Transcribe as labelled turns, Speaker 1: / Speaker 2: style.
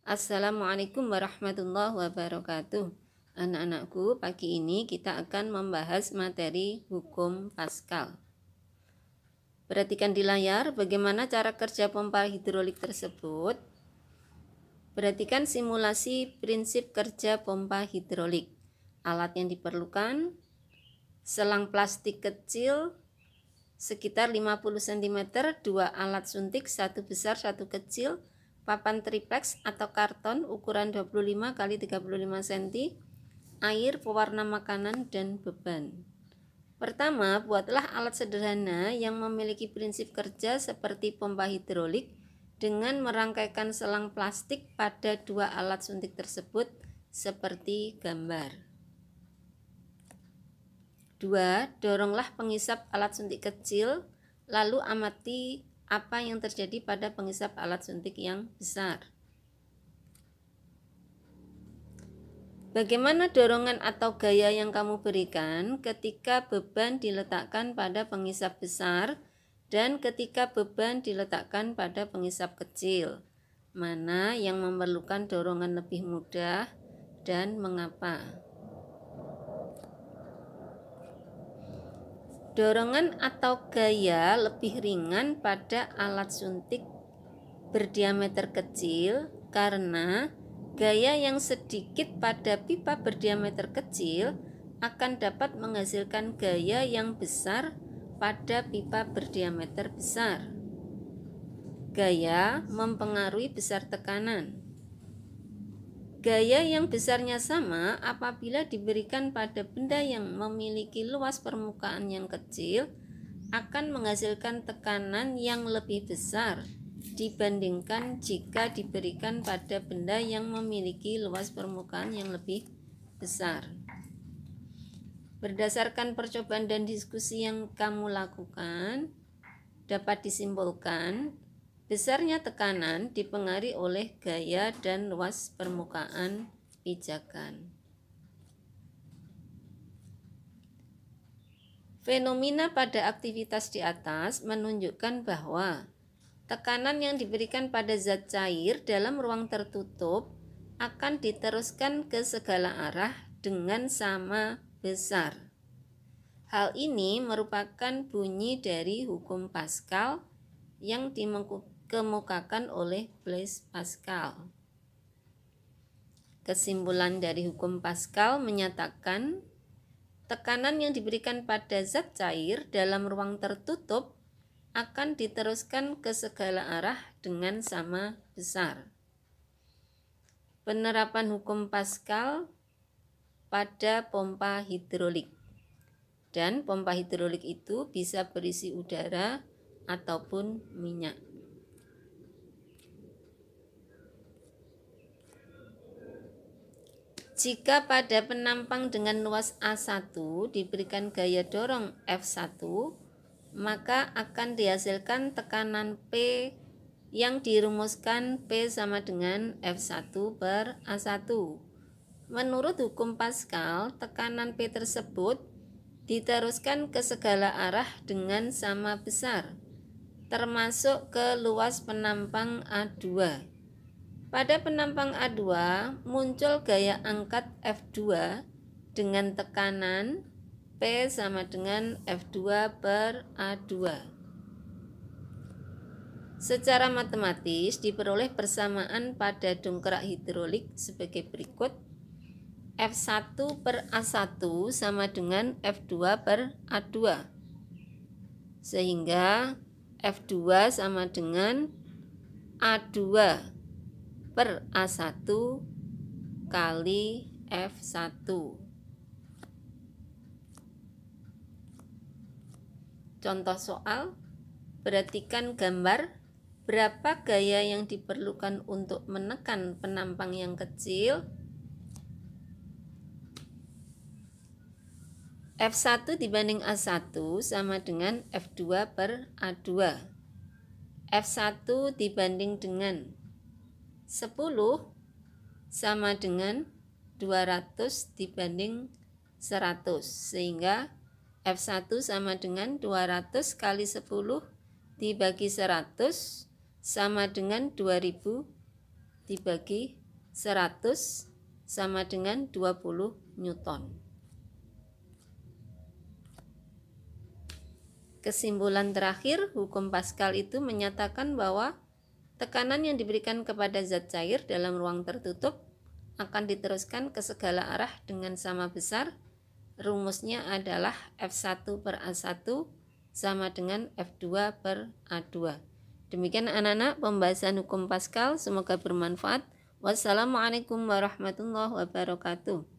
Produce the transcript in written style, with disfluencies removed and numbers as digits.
Speaker 1: Assalamualaikum warahmatullahi wabarakatuh. Anak-anakku, pagi ini kita akan membahas materi hukum Pascal. Perhatikan di layar bagaimana cara kerja pompa hidrolik tersebut. Perhatikan simulasi prinsip kerja pompa hidrolik. Alat yang diperlukan, selang plastik kecil sekitar 50 cm, 2 alat suntik, satu besar satu kecil, papan triplex atau karton ukuran 25 x 35 cm, air, pewarna makanan, dan beban. Pertama, buatlah alat sederhana yang memiliki prinsip kerja seperti pompa hidrolik dengan merangkaikan selang plastik pada 2 alat suntik tersebut seperti gambar. 2. Doronglah pengisap alat suntik kecil, lalu amati apa yang terjadi pada pengisap alat suntik yang besar. Bagaimana dorongan atau gaya yang kamu berikan ketika beban diletakkan pada pengisap besar dan ketika beban diletakkan pada pengisap kecil? Mana yang memerlukan dorongan lebih mudah dan mengapa? Dorongan atau gaya lebih ringan pada alat suntik berdiameter kecil karena gaya yang sedikit pada pipa berdiameter kecil akan dapat menghasilkan gaya yang besar pada pipa berdiameter besar. Gaya mempengaruhi besar tekanan. Gaya yang besarnya sama apabila diberikan pada benda yang memiliki luas permukaan yang kecil akan menghasilkan tekanan yang lebih besar dibandingkan jika diberikan pada benda yang memiliki luas permukaan yang lebih besar. Berdasarkan percobaan dan diskusi yang kamu lakukan, dapat disimpulkan besarnya tekanan dipengaruhi oleh gaya dan luas permukaan pijakan. Fenomena pada aktivitas di atas menunjukkan bahwa tekanan yang diberikan pada zat cair dalam ruang tertutup akan diteruskan ke segala arah dengan sama besar. Hal ini merupakan bunyi dari hukum Pascal yang dikemukakan oleh Blaise Pascal. Kesimpulan dari hukum Pascal menyatakan tekanan yang diberikan pada zat cair dalam ruang tertutup akan diteruskan ke segala arah dengan sama besar. Penerapan hukum Pascal pada pompa hidrolik. Dan pompa hidrolik itu bisa berisi udara ataupun minyak. Jika pada penampang dengan luas A1 diberikan gaya dorong F1, maka akan dihasilkan tekanan P yang dirumuskan P sama dengan F1 per A1. Menurut hukum Pascal, tekanan P tersebut diteruskan ke segala arah dengan sama besar, termasuk ke luas penampang A2. Pada penampang A2 muncul gaya angkat F2 dengan tekanan P sama dengan F2 per A2. Secara matematis diperoleh persamaan pada dongkrak hidrolik sebagai berikut. F1 per A1 sama dengan F2 per A2. Sehingga F2 sama dengan A2 per A1 kali F1. Contoh soal, perhatikan gambar. Berapa gaya yang diperlukan untuk menekan penampang yang kecil? F1 dibanding A1 sama dengan F2 per A2. F1 dibanding dengan 10 sama dengan 200 dibanding 100. Sehingga F1 sama dengan 200 kali 10 dibagi 100 sama dengan 2000 dibagi 100 sama dengan 20 Newton. Kesimpulan terakhir, hukum Pascal itu menyatakan bahwa tekanan yang diberikan kepada zat cair dalam ruang tertutup akan diteruskan ke segala arah dengan sama besar. Rumusnya adalah F1 per A1 sama dengan F2 per A2. Demikian anak-anak pembahasan hukum Pascal, semoga bermanfaat. Wassalamualaikum warahmatullahi wabarakatuh.